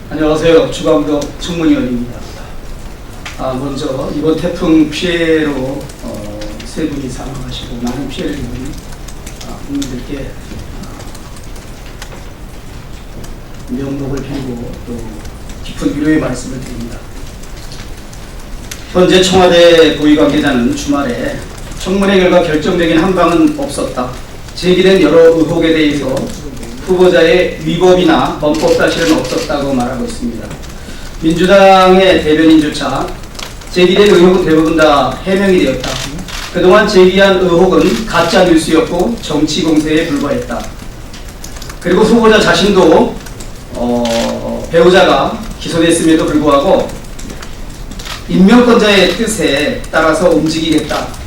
안녕하세요. 주광덕 청문위원입니다. 먼저 이번 태풍 피해로 세 분이 사망하시고 많은 피해를 입은 국민들께 명복을 빌고 또 깊은 위로의 말씀을 드립니다. 현재 청와대 고위 관계자는 주말에 청문회 결과 결정적인 한방은 없었다. 제기된 여러 의혹에 대해서 후보자의 위법이나 범법 사실은 없었다고 말하고 있습니다. 민주당의 대변인조차 제기된 의혹은 대부분 다 해명이 되었다. 그동안 제기한 의혹은 가짜 뉴스였고 정치 공세에 불과했다. 그리고 후보자 자신도 배우자가 기소됐음에도 불구하고 임명권자의 뜻에 따라서 움직이겠다.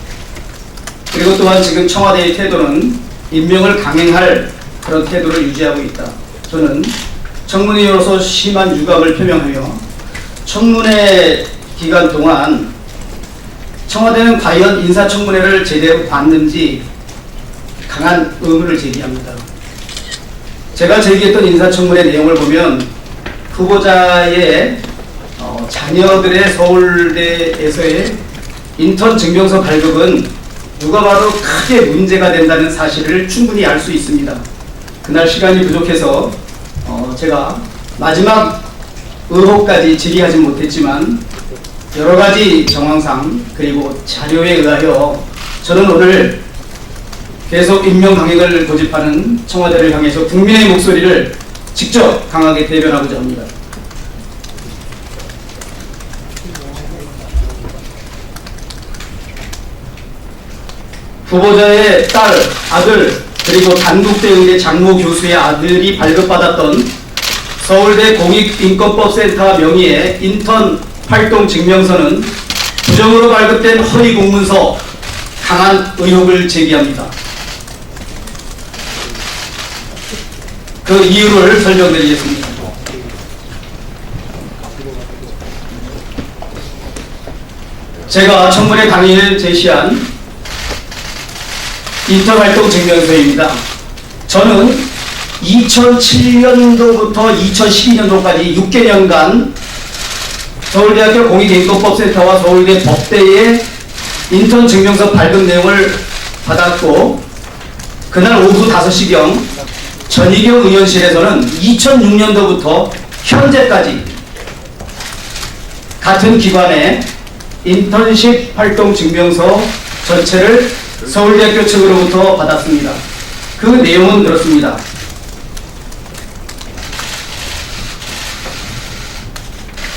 그리고 또한 지금 청와대의 태도는 임명을 강행할 그런 태도를 유지하고 있다. 저는 청문회로서 심한 유감을 표명하며 청문회 기간 동안 청와대는 과연 인사청문회를 제대로 받는지 강한 의문을 제기합니다. 제가 제기했던 인사청문회 내용을 보면 후보자의 자녀들의 서울대에서의 인턴 증명서 발급은 누가 봐도 크게 문제가 된다는 사실을 충분히 알 수 있습니다. 그날 시간이 부족해서 제가 마지막 의혹까지 질의하지 못했지만 여러가지 정황상 그리고 자료에 의하여 저는 오늘 계속 임명 강행을 고집하는 청와대를 향해서 국민의 목소리를 직접 강하게 대변하고자 합니다. 후보자의 딸, 아들, 그리고 단국대의대 장모 교수의 아들이 발급받았던 서울대 공익인권법센터 명의의 인턴 활동 증명서는 부정으로 발급된 허위 공문서, 강한 의혹을 제기합니다. 그 이유를 설명드리겠습니다. 제가 청문회 당일 제시한 인턴 활동 증명서입니다. 저는 2007년도부터 2012년도까지 6개년간 서울대학교 공익인권법센터와 서울대 법대의 인턴 증명서 발급 내용을 받았고, 그날 오후 5시경 전희경 의원실에서는 2006년도부터 현재까지 같은 기관의 인턴십 활동 증명서 전체를 서울대학교 측으로부터 받았습니다. 그 내용은 그렇습니다.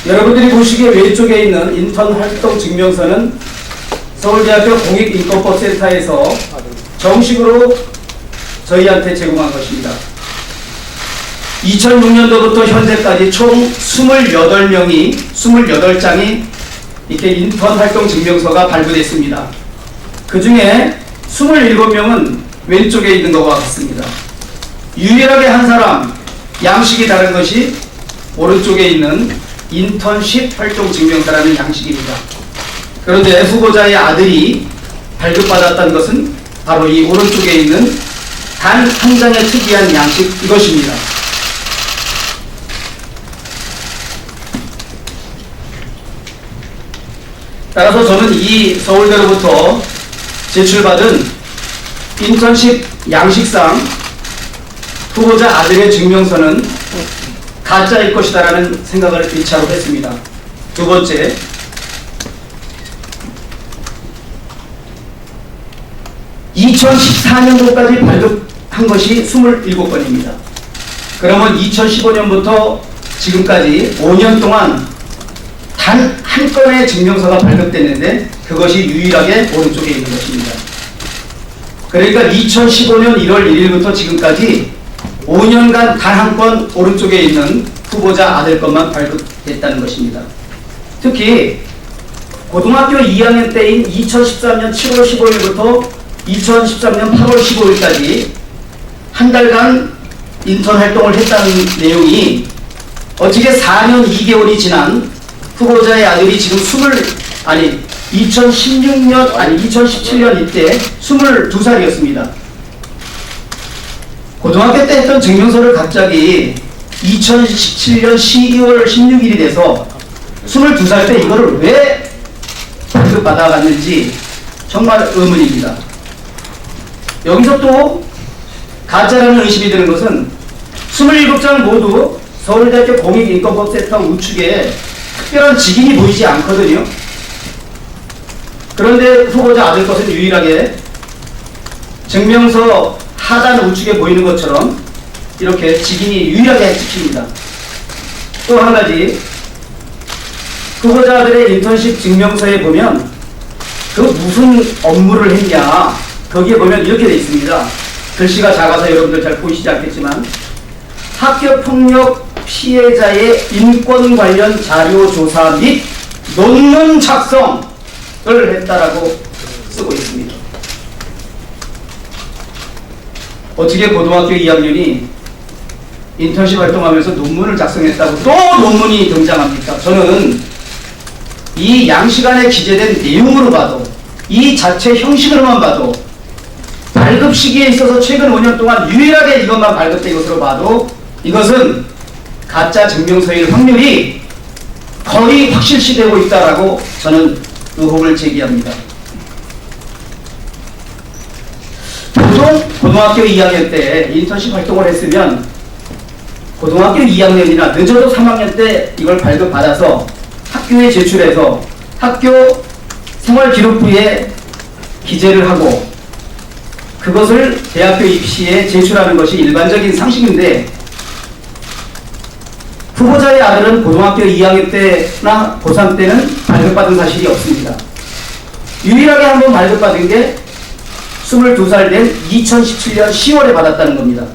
여러분들이 보시기에 왼쪽에 있는 인턴 활동 증명서는 서울대학교 공익인권법센터에서 정식으로 저희한테 제공한 것입니다. 2006년도부터 현재까지 총 28장이 이렇게 인턴 활동 증명서가 발부됐습니다. 그 중에 27명은 왼쪽에 있는 것과 같습니다. 유일하게 한 사람 양식이 다른 것이 오른쪽에 있는 인턴십 활동 증명서라는 양식입니다. 그런데 후보자의 아들이 발급받았다는 것은 바로 이 오른쪽에 있는 단 한 장의 특이한 양식 이것입니다. 따라서 저는 이 서울대로부터 제출받은 인턴십 양식상 후보자 아들의 증명서는 가짜일 것이다라는 생각을 1차로 했습니다. 두 번째, (2014년도까지) 발급한 것이 27건입니다. 그러면 2015년부터 지금까지 5년 동안 단 한 건의 증명서가 발급됐는데 그것이 유일하게 오른쪽에 있는 것입니다. 그러니까 2015년 1월 1일부터 지금까지 5년간 단 한 건 오른쪽에 있는 후보자 아들 것만 발급됐다는 것입니다. 특히 고등학교 2학년 때인 2013년 7월 15일부터 2013년 8월 15일까지 한 달간 인턴 활동을 했다는 내용이 어떻게 4년 2개월이 지난 후보자의 아들이 지금 2017년 이때 22살이었습니다. 고등학교 때 했던 증명서를 갑자기 2017년 12월 16일이 돼서 22살 때 이거를 왜 발급받아갔는지 정말 의문입니다. 여기서 또 가짜라는 의심이 드는 것은 27장 모두 서울대학교 공익인권법센터 우측에 특별한 직인이 보이지 않거든요. 그런데 후보자 아들 것은 유일하게 증명서 하단 우측에 보이는 것처럼 이렇게 직인이 유일하게 찍힙니다. 또 한 가지, 후보자들의 인턴십 증명서에 보면 그 무슨 업무를 했냐, 거기에 보면 이렇게 되어 있습니다. 글씨가 작아서 여러분들 잘 보이시지 않겠지만, 학교폭력 피해자의 인권 관련 자료 조사 및 논문 작성을 했다라고 쓰고 있습니다. 어떻게 고등학교 2학년이 인턴십 활동하면서 논문을 작성했다고 또 논문이 등장합니까? 저는 이 양시간에 기재된 내용으로 봐도, 이 자체 형식으로만 봐도, 발급 시기에 있어서 최근 5년 동안 유일하게 이것만 발급된 것으로 봐도 이것은 가짜 증명서일 확률이 거의 확실시되고 있다라고 저는 의혹을 제기합니다. 보통 고등학교 2학년 때 인턴십 활동을 했으면 고등학교 2학년이나 늦어도 3학년 때 이걸 발급받아서 학교에 제출해서 학교 생활기록부에 기재를 하고 그것을 대학교 입시에 제출하는 것이 일반적인 상식인데, 후보자의 아들은 고등학교 2학년 때나 고3 때는 발급받은 사실이 없습니다. 유일하게 한번 발급받은 게 22살 된 2017년 10월에 받았다는 겁니다.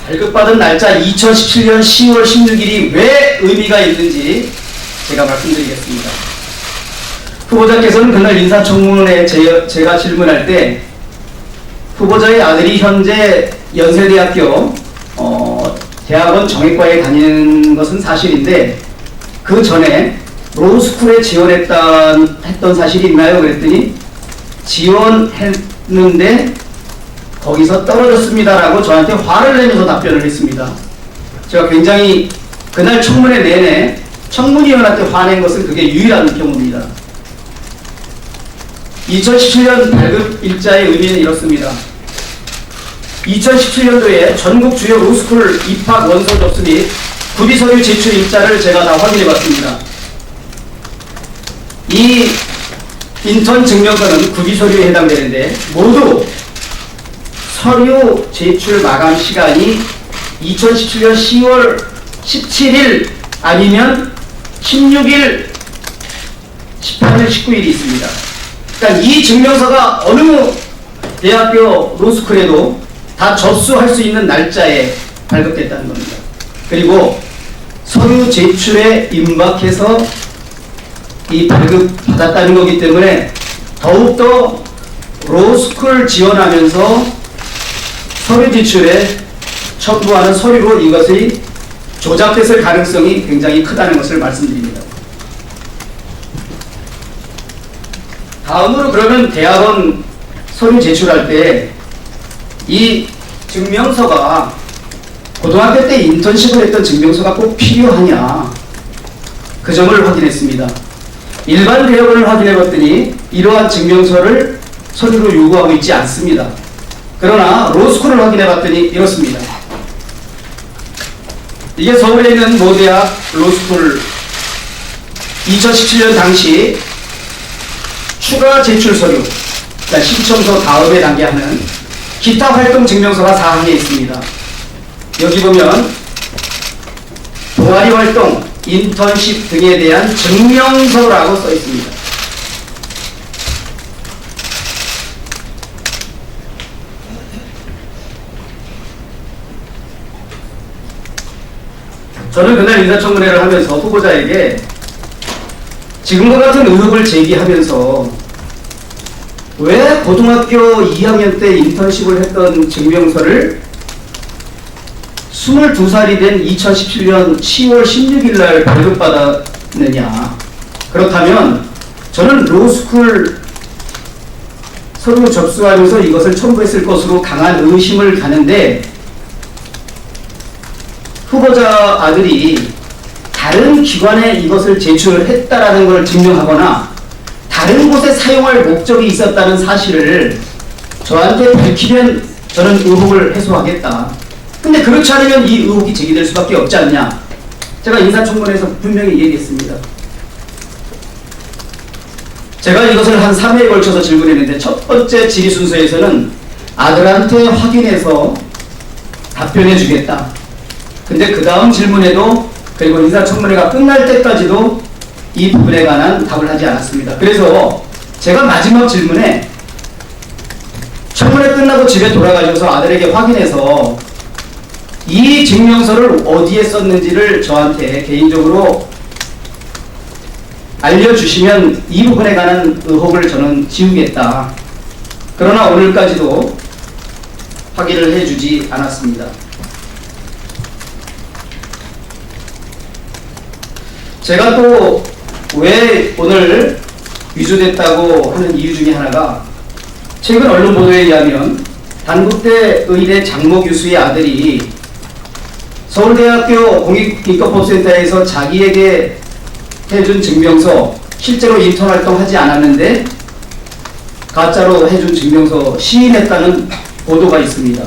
발급받은 날짜 2017년 10월 16일이 왜 의미가 있는지 제가 말씀드리겠습니다. 후보자께서는 그날 인사청문회에 제가 질문할 때 후보자의 아들이 현재 연세대학교 대학원 정외과에 다니는 것은 사실인데 그 전에 로스쿨에 지원했던 사실이 있나요? 그랬더니 지원했는데 거기서 떨어졌습니다라고 저한테 화를 내면서 답변을 했습니다. 제가 굉장히 그날 청문회 내내 청문위원한테 화낸 것은 그게 유일한 경우입니다. 2017년 발급 일자의 의미는 이렇습니다. 2017년도에 전국 주요 로스쿨 입학 원서 접수 및 구비서류 제출 일자를 제가 다 확인해 봤습니다. 이 인턴 증명서는 구비서류에 해당되는데 모두 서류 제출 마감 시간이 2017년 10월 17일 아니면 16일, 18일, 19일이 있습니다. 그러니까 이 증명서가 어느 대학교 로스쿨에도 다 접수할 수 있는 날짜에 발급됐다는 겁니다. 그리고 서류 제출에 임박해서 이 발급받았다는 거기 때문에 더욱더 로스쿨 지원하면서 서류 제출에 첨부하는 서류로 이것이 조작됐을 가능성이 굉장히 크다는 것을 말씀드립니다. 다음으로 그러면 대학원 서류 제출할 때 이 증명서가 고등학교 때 인턴십을 했던 증명서가 꼭 필요하냐, 그 점을 확인했습니다. 일반 대학원을 확인해 봤더니 이러한 증명서를 서류로 요구하고 있지 않습니다. 그러나 로스쿨을 확인해 봤더니 이렇습니다. 이게 서울에 있는 모 대학 로스쿨 2017년 당시 추가 제출 서류, 그러니까 신청서 다음에 단계하는 기타 활동 증명서가 사항에 있습니다. 여기 보면 동아리 활동, 인턴십 등에 대한 증명서라고 써 있습니다. 저는 그날 인사청문회를 하면서 후보자에게 지금과 같은 의혹을 제기하면서 왜 고등학교 2학년 때 인턴십을 했던 증명서를 22살이 된 2017년 10월 16일 날 발급받았느냐. 그렇다면 저는 로스쿨 서류 접수하면서 이것을 첨부했을 것으로 강한 의심을 가는데, 후보자 아들이 다른 기관에 이것을 제출했다라는 걸 증명하거나 다른 곳에 사용할 목적이 있었다는 사실을 저한테 밝히면 저는 의혹을 해소하겠다. 근데 그렇지 않으면 이 의혹이 제기될 수밖에 없지 않냐. 제가 인사청문회에서 분명히 얘기했습니다. 제가 이것을 한 3회에 걸쳐서 질문했는데, 첫 번째 질의 순서에서는 아들한테 확인해서 답변해 주겠다. 근데 그 다음 질문에도, 그리고 인사청문회가 끝날 때까지도 이 부분에 관한 답을 하지 않았습니다. 그래서 제가 마지막 질문에 청문회 끝나고 집에 돌아가셔서 아들에게 확인해서 이 증명서를 어디에 썼는지를 저한테 개인적으로 알려주시면 이 부분에 관한 의혹을 저는 지우겠다. 그러나 오늘까지도 확인을 해주지 않았습니다. 제가 또 왜 오늘 위조됐다고 하는 이유 중에 하나가, 최근 언론 보도에 의하면 단국대 의대 장모 교수의 아들이 서울대학교 공익인권법센터에서 자기에게 해준 증명서, 실제로 인턴 활동하지 않았는데 가짜로 해준 증명서 시인했다는 보도가 있습니다.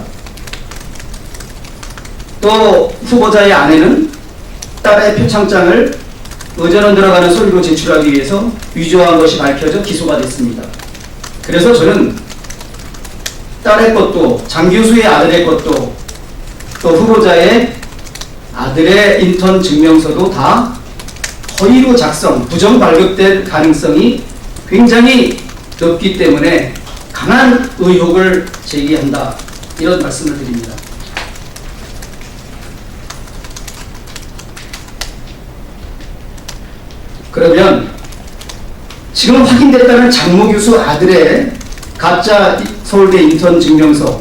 또 후보자의 아내는 딸의 표창장을 의전원 들어가는 서류로 제출하기 위해서 위조한 것이 밝혀져 기소가 됐습니다. 그래서 저는 딸의 것도, 장 교수의 아들의 것도, 또 후보자의 아들의 인턴 증명서도 다 허위로 작성, 부정 발급될 가능성이 굉장히 높기 때문에 강한 의혹을 제기한다. 이런 말씀을 드립니다. 그러면 지금 확인됐다는 장모 교수 아들의 가짜 서울대 인턴 증명서,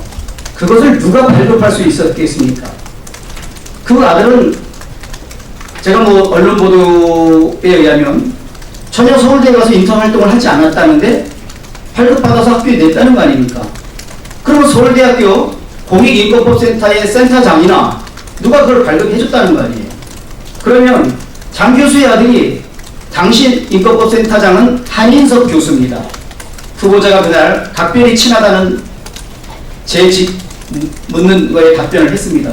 그것을 누가 발급할 수 있었겠습니까? 그 아들은 제가 언론 보도에 의하면 전혀 서울대에 가서 인턴 활동을 하지 않았다는데 발급받아서 학교에 냈다는 거 아닙니까? 그러면 서울대학교 공익인권법센터의 센터장이나 누가 그걸 발급해줬다는 거 아니에요? 그러면 장 교수의 아들이, 당시 인권법센터장은 한인석 교수입니다. 후보자가 그날 답변이 친하다는 제 묻는 거에 답변을 했습니다.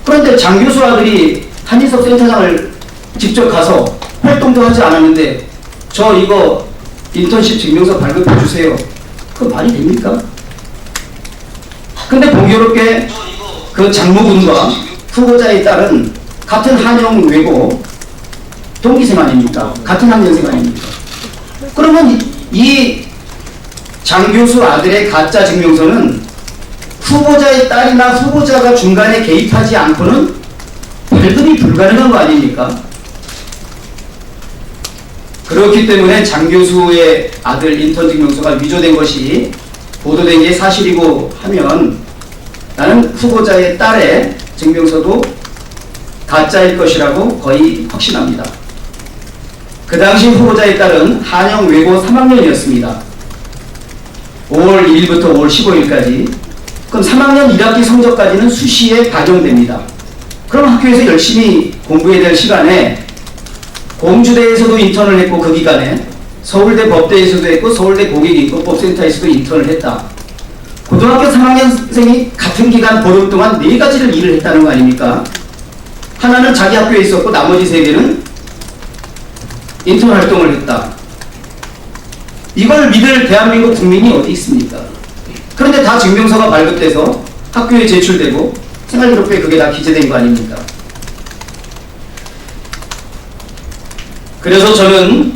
그런데 장 교수 아들이 한인석 센터장을 직접 가서 활동도 하지 않았는데 저 이거 인턴십 증명서 발급해 주세요. 그거 말이 됩니까? 근데 공교롭게 그 장모군과 후보자의 딸은 같은 한영외고 동기생 아닙니까? 같은 학년생 아닙니까? 그러면 이 장 교수 아들의 가짜 증명서는 후보자의 딸이나 후보자가 중간에 개입하지 않고는 발급이 불가능한 거 아닙니까? 그렇기 때문에 장 교수의 아들 인턴 증명서가 위조된 것이 보도된 게 사실이고 하면 나는 후보자의 딸의 증명서도 가짜일 것이라고 거의 확신합니다. 그 당시 후보자의 딸은 한영외고 3학년이었습니다. 5월 1일부터 5월 15일까지. 그럼 3학년 1학기 성적까지는 수시에 반영됩니다. 그럼 학교에서 열심히 공부해야 될 시간에 공주대에서도 인턴을 했고, 그 기간에 서울대 법대에서도 했고 서울대 공익인권법센터에서도 인턴을 했다. 고등학교 3학년생이 같은 기간 보름 동안 4가지를 일을 했다는 거 아닙니까? 하나는 자기 학교에 있었고 나머지 3개는 인턴 활동을 했다. 이걸 믿을 대한민국 국민이 어디 있습니까? 그런데 다 증명서가 발급돼서 학교에 제출되고 생활기록부에 그게 다 기재된 거 아닙니까? 그래서 저는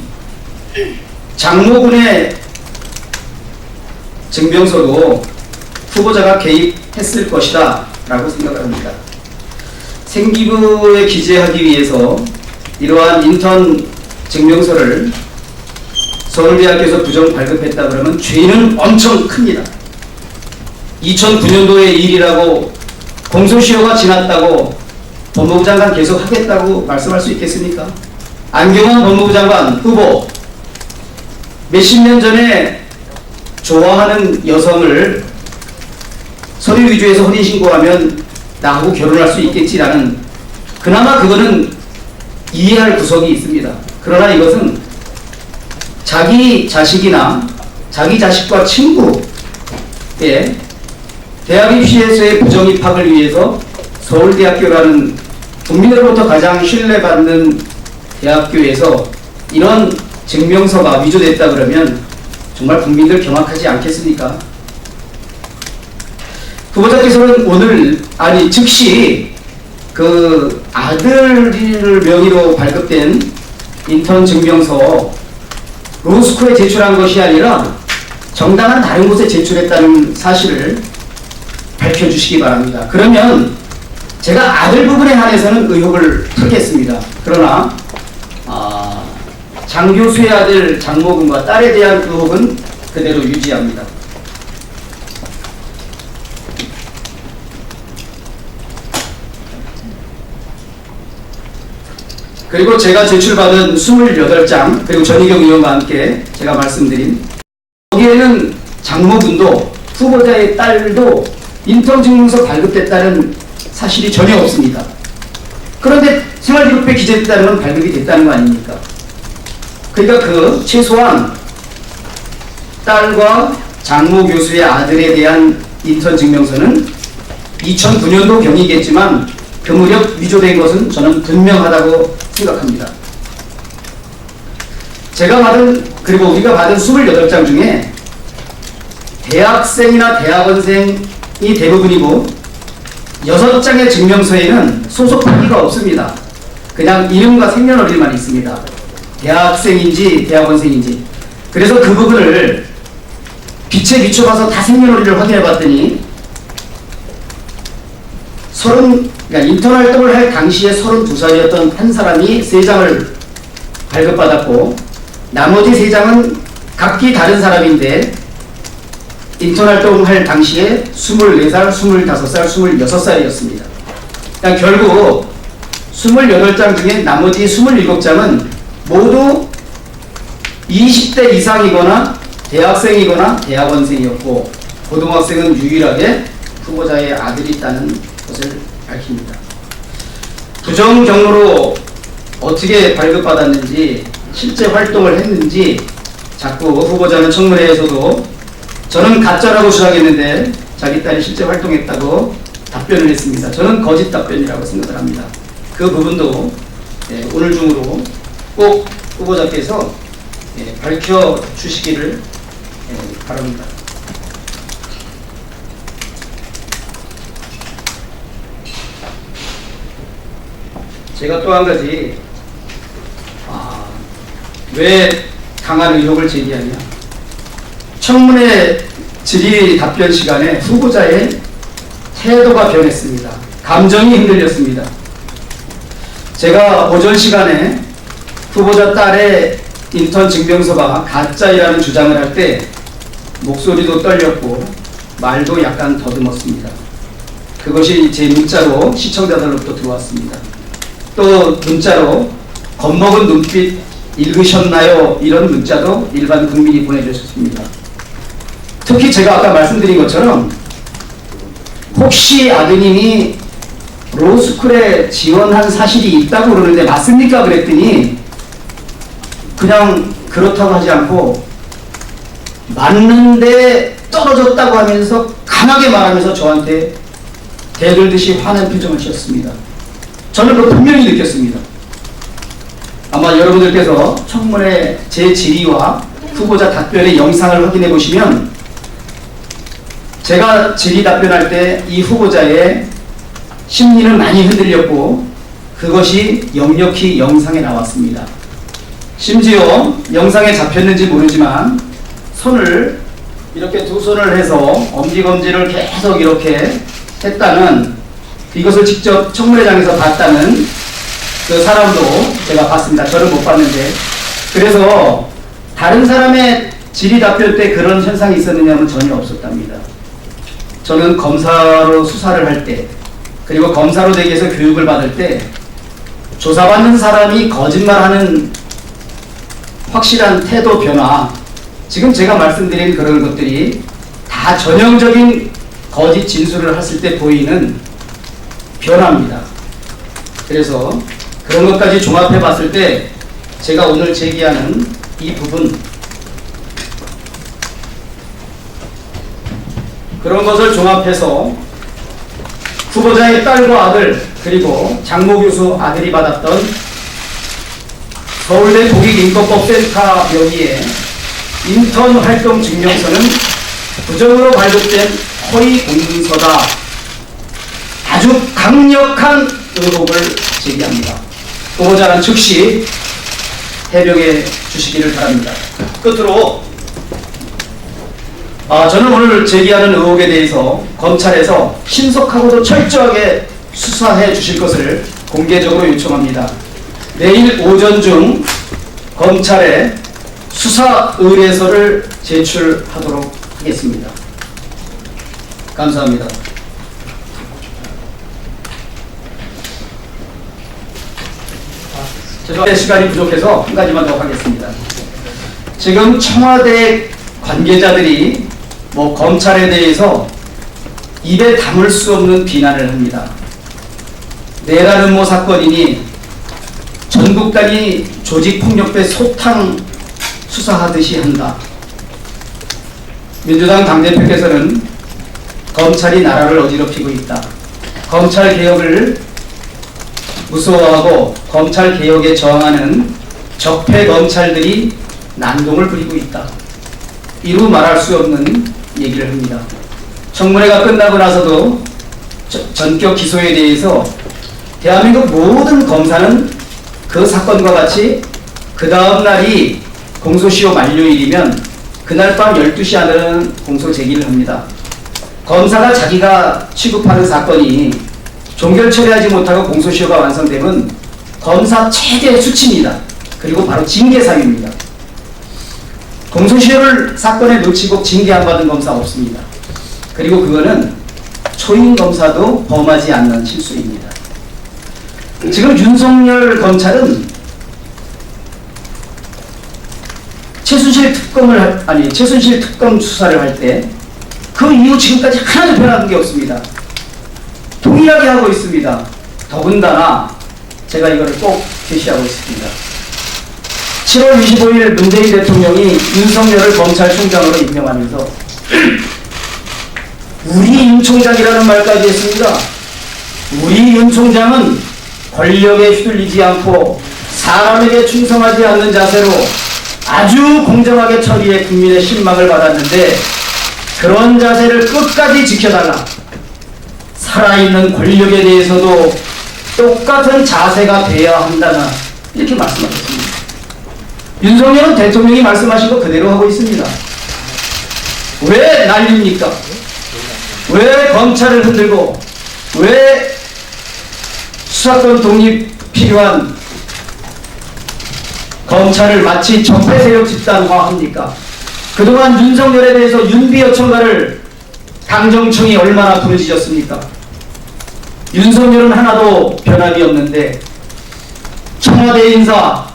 장모군의 증명서도 후보자가 개입했을 것이다 라고 생각합니다. 생기부에 기재하기 위해서 이러한 인턴 증명서를 서울대학교에서 부정 발급했다 그러면 죄는 엄청 큽니다. 2009년도의 일이라고 공소시효가 지났다고 법무부 장관 계속 하겠다고 말씀할 수 있겠습니까? 안경원 법무부 장관 후보 몇십 년 전에 좋아하는 여성을 서류 위조해서 혼인신고하면 나하고 결혼할 수 있겠지라는, 그나마 그거는 이해할 구석이 있습니다. 그러나 이것은 자기 자식이나 자기 자식과 친구의 대학 입시에서의 부정 입학을 위해서 서울대학교라는 국민으로부터 가장 신뢰받는 대학교에서 이런 증명서가 위조됐다 그러면 정말 국민들 경악하지 않겠습니까? 후보자께서는 오늘, 아니 즉시 그 아들 명의로 발급된 인턴 증명서 로스쿨에 제출한 것이 아니라 정당한 다른 곳에 제출했다는 사실을 밝혀주시기 바랍니다. 그러면 제가 아들 부분에 한해서는 의혹을 털겠습니다. 그러나 장 교수의 아들 장모군과 딸에 대한 의혹은 그대로 유지합니다. 그리고 제가 제출받은 28장, 그리고 전희경 의원과 함께 제가 말씀드린, 거기에는 장모군도 후보자의 딸도 인턴 증명서 발급됐다는 사실이 전혀 없습니다. 그런데 생활기록부에 기재됐다는 건 발급이 됐다는 거 아닙니까? 그러니까 그 최소한 딸과 장모 교수의 아들에 대한 인턴 증명서는 2009년도 경이겠지만 그 무렵 위조된 것은 저는 분명하다고 생각합니다. 제가 받은, 그리고 우리가 받은 28장 중에 대학생이나 대학원생이 대부분이고 6장의 증명서에는 소속 표기가 없습니다. 그냥 이름과 생년월일만 있습니다. 대학생인지 대학원생인지. 그래서 그 부분을 빛에 비춰봐서 다 생년월일을 확인해 봤더니 그러니까 인턴 활동을 할 당시에 32살이었던 한 사람이 3장을 발급받았고 나머지 3장은 각기 다른 사람인데 인턴 활동할 당시에 24살, 25살, 26살이었습니다. 그러니까 결국 28장 중에 나머지 27장은 모두 20대 이상이거나 대학생이거나 대학원생이었고 고등학생은 유일하게 후보자의 아들이 있다는 것을 밝힙니다. 부정 경로로 어떻게 발급받았는지, 실제 활동을 했는지 자꾸 후보자는 청문회에서도 저는 가짜라고 주장했는데 자기 딸이 실제 활동했다고 답변을 했습니다. 저는 거짓 답변이라고 생각을 합니다. 그 부분도 오늘 중으로 꼭 후보자께서 밝혀주시기를 바랍니다. 제가 또 한 가지, 왜 강한 의혹을 제기하냐. 청문회 질의 답변 시간에 후보자의 태도가 변했습니다. 감정이 흔들렸습니다. 제가 오전 시간에 후보자 딸의 인턴 증명서가 가짜이라는 주장을 할 때 목소리도 떨렸고 말도 약간 더듬었습니다. 그것이 제 문자로 시청자들로부터 들어왔습니다. 또 문자로 겁먹은 눈빛 읽으셨나요? 이런 문자도 일반 국민이 보내주셨습니다. 특히 제가 아까 말씀드린 것처럼 혹시 아드님이 로스쿨에 지원한 사실이 있다고 그러는데 맞습니까? 그랬더니 그냥 그렇다고 하지 않고 맞는데 떨어졌다고 하면서 강하게 말하면서 저한테 대들듯이 화난 표정을 지었습니다. 저는 그걸 분명히 느꼈습니다. 아마 여러분들께서 청문회 제 질의와 후보자 답변의 영상을 확인해 보시면 제가 질의 답변할 때 이 후보자의 심리는 많이 흔들렸고 그것이 역력히 영상에 나왔습니다. 심지어 영상에 잡혔는지 모르지만 손을 이렇게 두 손을 해서 엄지검지를 계속 이렇게 했다는, 이것을 직접 청문회장에서 봤다는 그 사람도 제가 봤습니다. 저는 못 봤는데. 그래서 다른 사람의 질의 답변 때 그런 현상이 있었느냐면 전혀 없었답니다. 저는 검사로 수사를 할 때 그리고 검사로 되기 위해서 교육을 받을 때 조사받는 사람이 거짓말하는 확실한 태도 변화, 지금 제가 말씀드린 그런 것들이 다 전형적인 거짓 진술을 했을 때 보이는 변화입니다. 그래서 그런 것까지 종합해 봤을 때 제가 오늘 제기하는 이 부분, 그런 것을 종합해서 후보자의 딸과 아들, 그리고 장모 교수 아들이 받았던 서울대 독일인권법센터 명의의 인턴 활동 증명서는 부정으로 발급된 허위 공문서다. 아주 강력한 의혹을 제기합니다. 후보자는 즉시 해명해 주시기를 바랍니다. 끝으로 저는 오늘 제기하는 의혹에 대해서 검찰에서 신속하고도 철저하게 수사해 주실 것을 공개적으로 요청합니다. 내일 오전 중 검찰에 수사 의뢰서를 제출하도록 하겠습니다. 감사합니다. 죄송합니다. 시간이 부족해서 한 가지만 더 하겠습니다. 지금 청와대 관계자들이 검찰에 대해서 입에 담을 수 없는 비난을 합니다. 내란 음모 사건이니 전국 단위 조직폭력배 소탕 수사하듯이 한다. 민주당 당대표께서는 검찰이 나라를 어지럽히고 있다. 검찰개혁을 무서워하고 검찰개혁에 저항하는 적폐 검찰들이 난동을 부리고 있다. 이루 말할 수 없는 얘기를 합니다. 청문회가 끝나고 나서도 전격 기소에 대해서 대한민국 모든 검사는 그 사건과 같이 그 다음 날이 공소시효 만료일이면 그날 밤 12시 안에는 공소 제기를 합니다. 검사가 자기가 취급하는 사건이 종결 처리하지 못하고 공소시효가 완성되면 검사 최대 수치입니다. 그리고 바로 징계 사유입니다. 공소시효를 사건에 놓치고 징계 안 받은 검사 없습니다. 그리고 그거는 초임 검사도 범하지 않는 실수입니다. 지금 윤석열 검찰은 최순실 특검 수사를 할 때 그 이후 지금까지 하나도 변한 게 없습니다. 동일하게 하고 있습니다. 더군다나 제가 이거를 꼭 제시하고 있습니다. 7월 25일 문재인 대통령이 윤석열을 검찰총장으로 임명하면서 우리 윤 총장이라는 말까지 했습니다. 우리 윤 총장은 권력에 휘둘리지 않고 사람에게 충성하지 않는 자세로 아주 공정하게 처리해 국민의 신망을 받았는데 그런 자세를 끝까지 지켜달라. 살아있는 권력에 대해서도 똑같은 자세가 돼야 한다나 이렇게 말씀하셨습니다. 윤석열은 대통령이 말씀하신 거 그대로 하고 있습니다. 왜 난립니까? 왜 검찰을 흔들고 왜 수사권 독립 필요한 검찰을 마치 적폐 세력 집단화합니까? 그동안 윤석열에 대해서 윤비어천가를 당정청이 얼마나 부르짖었습니까? 윤석열은 하나도 변함이 없는데 청와대 인사,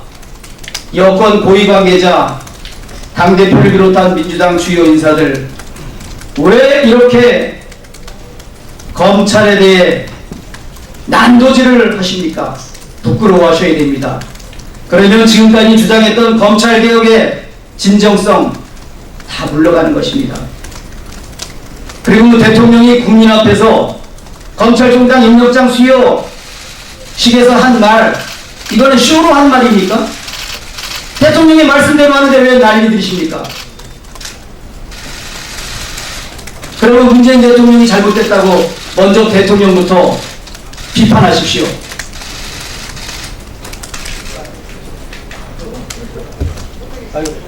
여권 고위 관계자, 당대표를 비롯한 민주당 주요 인사들 왜 이렇게 검찰에 대해 난도질을 하십니까? 부끄러워하셔야 됩니다. 그러면 지금까지 주장했던 검찰개혁의 진정성 다 물러가는 것입니다. 그리고 대통령이 국민 앞에서 검찰총장 임명장 수여식에서 한 말, 이거는 쇼로 한 말입니까? 대통령이 말씀대로 하는데 왜 난리 들이십니까? 그러면 문재인 대통령이 잘못됐다고 먼저 대통령부터 비판하십시오. 아유.